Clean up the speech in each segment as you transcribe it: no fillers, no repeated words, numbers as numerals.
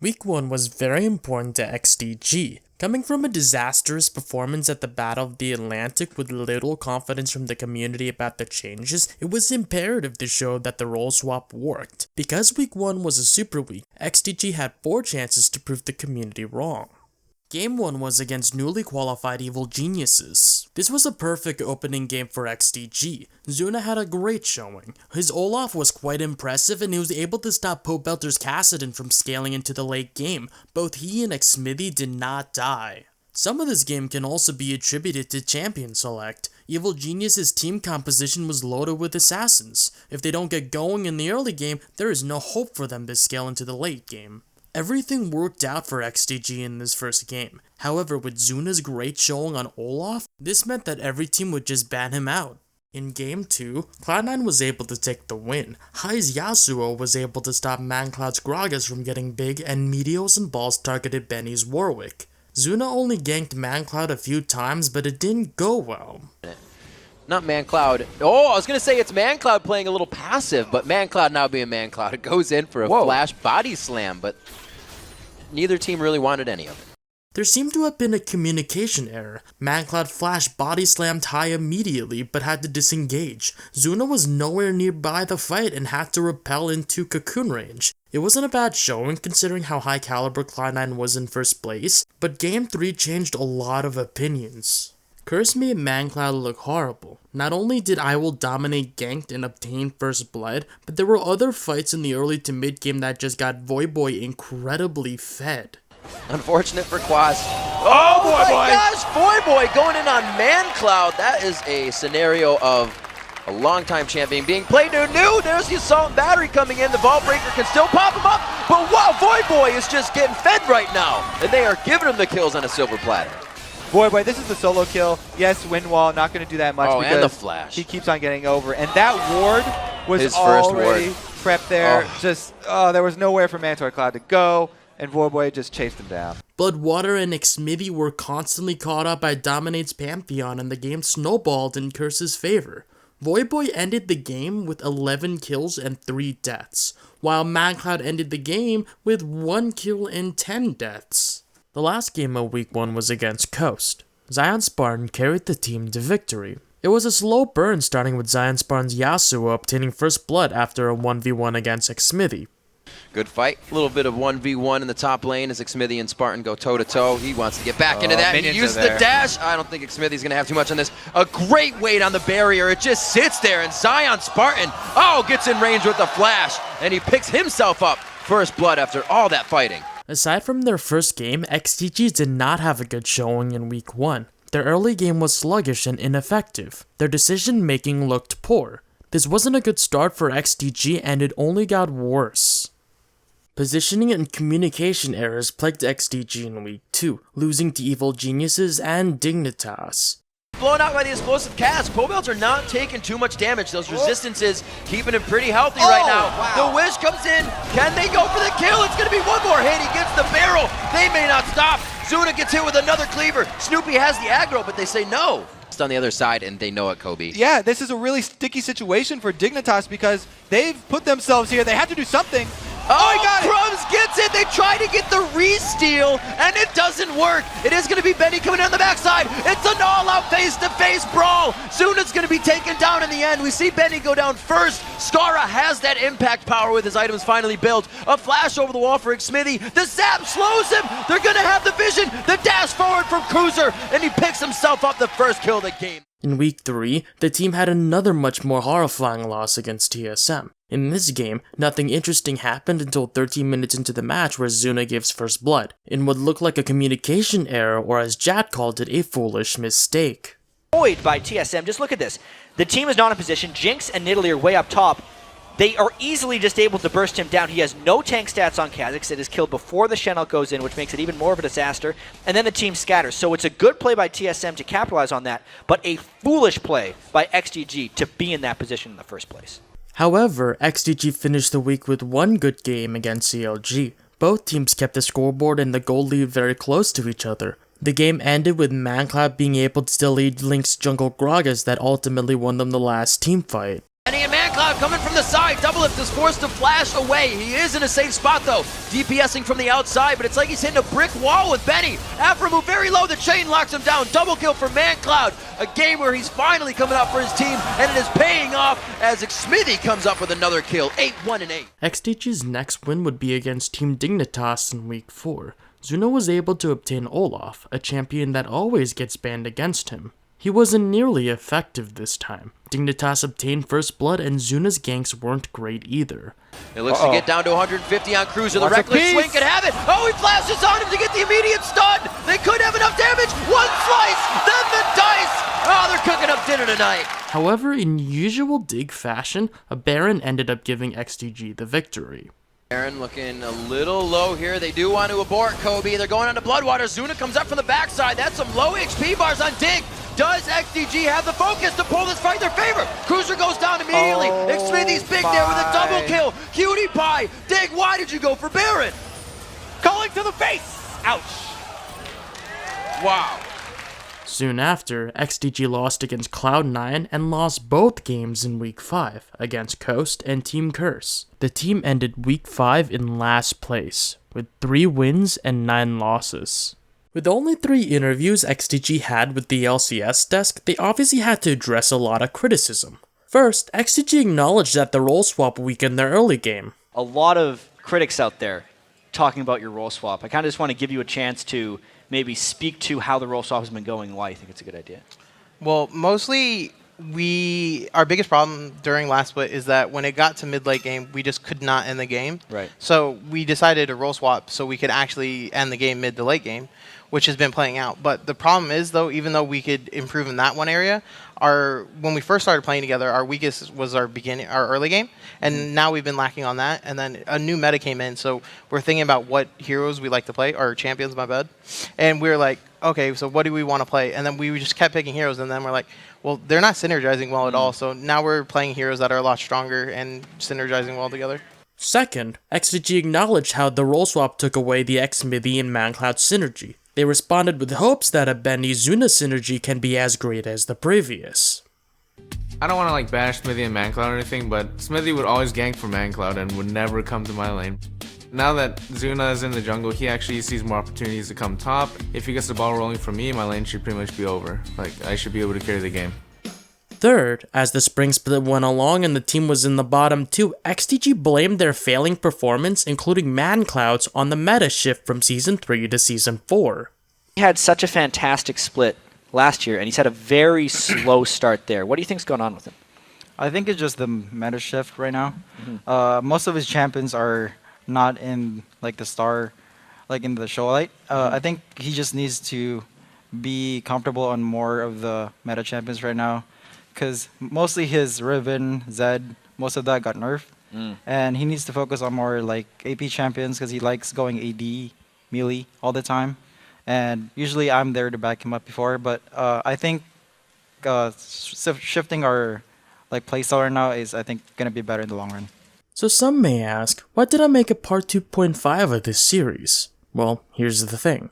Week 1 was very important to XDG. Coming from a disastrous performance at the Battle of the Atlantic with little confidence from the community about the changes, it was imperative to show that the role swap worked. Because Week 1 was a super week, XDG had 4 chances to prove the community wrong. Game 1 was against newly qualified Evil Geniuses. This was a perfect opening game for XDG. Zuna had a great showing. His Olaf was quite impressive and he was able to stop Pobelter's Kassadin from scaling into the late game. Both he and Xmithy did not die. Some of this game can also be attributed to champion select. Evil Genius's team composition was loaded with assassins. If they don't get going in the early game, there is no hope for them to scale into the late game. Everything worked out for XDG in this first game. However, with Zuna's great showing on Olaf, this meant that every team would just ban him out. In Game 2, Cloud9 was able to take the win. Hai's Yasuo was able to stop ManCloud's Gragas from getting big, and Meteos and Balls targeted Benny's Warwick. Zuna only ganked ManCloud a few times, but it didn't go well. Not ManCloud. Oh, I was going to say it's ManCloud playing a little passive, but ManCloud now being ManCloud, it goes in for a flash body slam, but neither team really wanted any of it. There seemed to have been a communication error. ManCloud flash body slammed Hai immediately, but had to disengage. Zuna was nowhere nearby the fight and had to repel into cocoon range. It wasn't a bad showing considering how high caliber Cloud9 was in first place, but Game 3 changed a lot of opinions. Curse made ManCloud look horrible. Not only did I Will Dominate ganked and obtain first blood, but there were other fights in the early to mid game that just got Voyboy incredibly fed. Unfortunate for Quas. Oh my gosh, Voyboy going in on ManCloud. That is a scenario of a long-time champion being played new. There's the assault and battery coming in. The Vault Breaker can still pop him up, but wow, Voyboy is just getting fed right now, and they are giving him the kills on a silver platter. Voyboy, this is the solo kill. Yes, wind wall, not going to do that much because and the flash. He keeps on getting over. And that ward was his first already ward. prepped there. There was nowhere for Mantor Cloud to go, and Voyboy just chased him down. Bloodwater and Xmithy were constantly caught up by Dominate's Pantheon and the game snowballed in Curse's favor. Voyboy ended the game with 11 kills and 3 deaths, while ManCloud ended the game with 1 kill and 10 deaths. The last game of Week 1 was against Coast. Zion Spartan carried the team to victory. It was a slow burn starting with Zion Spartan's Yasuo obtaining first blood after a 1v1 against Xmithy. Good fight. A little bit of 1v1 in the top lane as Xmithy and Spartan go toe-to-toe. He wants to get back into that. He uses the dash. I don't think Xmithy's going to have too much on this. A great weight on the barrier. It just sits there, and Zion Spartan, gets in range with the flash, and he picks himself up first blood after all that fighting. Aside from their first game, XDG did not have a good showing in Week 1. Their early game was sluggish and ineffective. Their decision making looked poor. This wasn't a good start for XDG and it only got worse. Positioning and communication errors plagued XDG in Week 2, losing to Evil Geniuses and Dignitas. Blown out by the explosive cast. Pobelts are not taking too much damage. Those resistances keeping him pretty healthy right now. Wow. The Wish comes in. Can they go for the kill? It's going to be one more hit. He gets the barrel. They may not stop. Zuna gets hit with another cleaver. Snoopy has the aggro, but they say no. It's on the other side, and they know it, Kobe. Yeah, this is a really sticky situation for Dignitas because they've put themselves here. They have to do something. Oh, he got Crumbs gets it. They try to get the re-steal, and it doesn't work. It is going to be Benny coming down the backside. It's an all-out face-to-face brawl. Zuna's going to be taken down in the end. We see Benny go down first. Skara has that impact power with his items finally built. A flash over the wall for Xmithy. The zap slows him. They're going to have the vision. The dash forward from Cruiser, and he picks himself up the first kill of the game. In Week 3, the team had another much more horrifying loss against TSM. In this game, nothing interesting happened until 13 minutes into the match where Zuna gives first blood, in what looked like a communication error or as Jad called it, a foolish mistake. By TSM, just look at this. The team is not in position, Jinx and Nidalee are way up top. They are easily just able to burst him down. He has no tank stats on Kha'Zix. It is killed before the Channel goes in, which makes it even more of a disaster. And then the team scatters. So it's a good play by TSM to capitalize on that, but a foolish play by XDG to be in that position in the first place. However, XDG finished the week with one good game against CLG. Both teams kept the scoreboard and the goal lead very close to each other. The game ended with ManCloud being able to still lead Link's jungle Gragas that ultimately won them the last team fight. And ManCloud ManCloud coming from the side. Doublelift is forced to flash away. He is in a safe spot though. DPSing from the outside, but it's like he's hitting a brick wall with Benny. Afro move very low, the chain locks him down. Double kill for ManCloud. A game where he's finally coming out for his team, and it is paying off as Smithy comes up with another kill. 8-1 and 8. XDG's next win would be against Team Dignitas in Week 4. Zuna was able to obtain Olaf, a champion that always gets banned against him. He wasn't nearly effective this time. Dignitas obtained first blood, and Zuna's ganks weren't great either. It looks to get down to 150 on Cruiser. The reckless swing could have it. Oh, he flashes on him to get the immediate stun. They could have enough damage. One slice, then the dice. Oh, they're cooking up dinner tonight. However, in usual Dig fashion, a Baron ended up giving XDG the victory. Baron looking a little low here. They do want to abort Kobe. They're going on to Bloodwater. Zuna comes up from the backside. That's some low HP bars on Dig. Does XDG have the focus to pull this fight in their favor? Cruiser goes down immediately. Smithy's big there with a double kill. Cutie Pie. Dig, why did you go for Baron? Calling to the face. Ouch. Wow. Soon after, XDG lost against Cloud9 and lost both games in Week 5 against Coast and Team Curse. The team ended Week 5 in last place, with 3 wins and 9 losses. With only 3 interviews XDG had with the LCS desk, they obviously had to address a lot of criticism. First, XDG acknowledged that the role swap weakened their early game. A lot of critics out there talking about your role swap. I kind of just want to give you a chance to maybe speak to how the role swap has been going and why you think it's a good idea. Well, mostly our biggest problem during last split is that when it got to mid-late game, we just could not end the game. Right. So we decided to role swap so we could actually end the game mid to late game, which has been playing out. But the problem is, though, even though we could improve in that one area, when we first started playing together, our weakest was our early game, and now we've been lacking on that. And then a new meta came in, so we're thinking about what heroes we like to play, or champions, my bad. And we were like, okay, so what do we want to play? And then we just kept picking heroes, and then we're like, well, they're not synergizing well at all. So now we're playing heroes that are a lot stronger and synergizing well together. Second, XDG acknowledged how the role swap took away the X-Smithy and ManCloud synergy. They responded with hopes that a Benny-Zuna synergy can be as great as the previous. I don't want to bash Smithy and ManCloud or anything, but Smithy would always gank for ManCloud and would never come to my lane. Now that Zuna is in the jungle, he actually sees more opportunities to come top. If he gets the ball rolling for me, my lane should pretty much be over. I should be able to carry the game. Third, as the spring split went along and the team was in the bottom 2, XDG blamed their failing performance, including ManCloud's, on the meta shift from Season 3 to Season 4. He had such a fantastic split last year, and he's had a very slow start there. What do you think's going on with him? I think it's just the meta shift right now. Most of his champions are not in the star, in the show light. I think he just needs to be comfortable on more of the meta champions right now, because mostly his Riven, Zed, most of that got nerfed, and he needs to focus on more AP champions because he likes going AD, melee all the time, and usually I'm there to back him up before. But I think shifting our playstyle right now is gonna be better in the long run. So some may ask, why did I make a part 2.5 of this series? Well, here's the thing.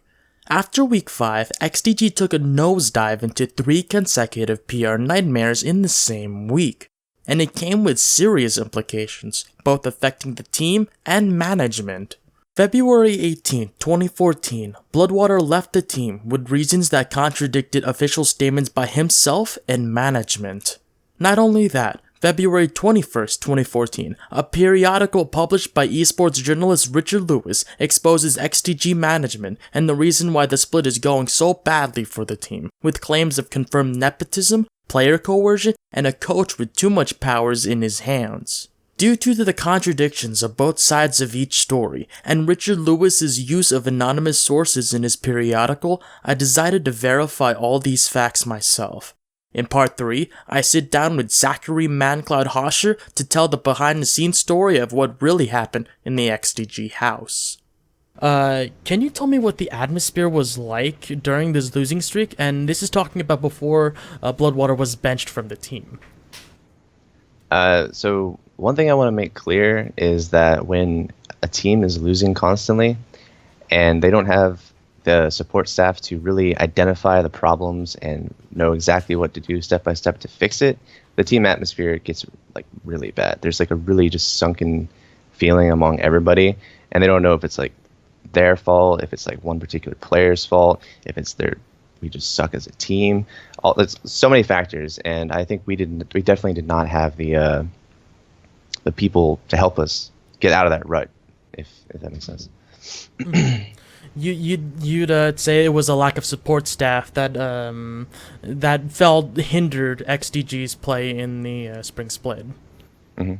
After Week 5, XDG took a nosedive into 3 consecutive PR nightmares in the same week, and it came with serious implications, both affecting the team and management. February 18, 2014, Bloodwater left the team with reasons that contradicted official statements by himself and management. Not only that, February 21st, 2014, a periodical published by esports journalist Richard Lewis exposes XDG management and the reason why the split is going so badly for the team, with claims of confirmed nepotism, player coercion, and a coach with too much powers in his hands. Due to the contradictions of both sides of each story, and Richard Lewis's use of anonymous sources in his periodical, I decided to verify all these facts myself. In Part 3, I sit down with Zachary ManCloud Hosher to tell the behind-the-scenes story of what really happened in the XDG house. Can you tell me what the atmosphere was like during this losing streak? And this is talking about before Bloodwater was benched from the team. So one thing I want to make clear is that when a team is losing constantly and they don't have the support staff to really identify the problems and know exactly what to do step by step to fix it, the team atmosphere gets like really bad. There's like a really just sunken feeling among everybody, and they don't know if it's like their fault, if it's like one particular player's fault, if it's we just suck as a team. There's so many factors, and I think we definitely did not have the people to help us get out of that rut, if that makes sense. You'd say it was a lack of support staff that hindered XDG's play in the spring split. Mm-hmm.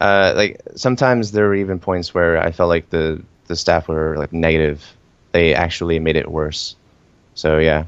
Like sometimes there were even points where I felt like the staff were like negative. They actually made it worse. So yeah.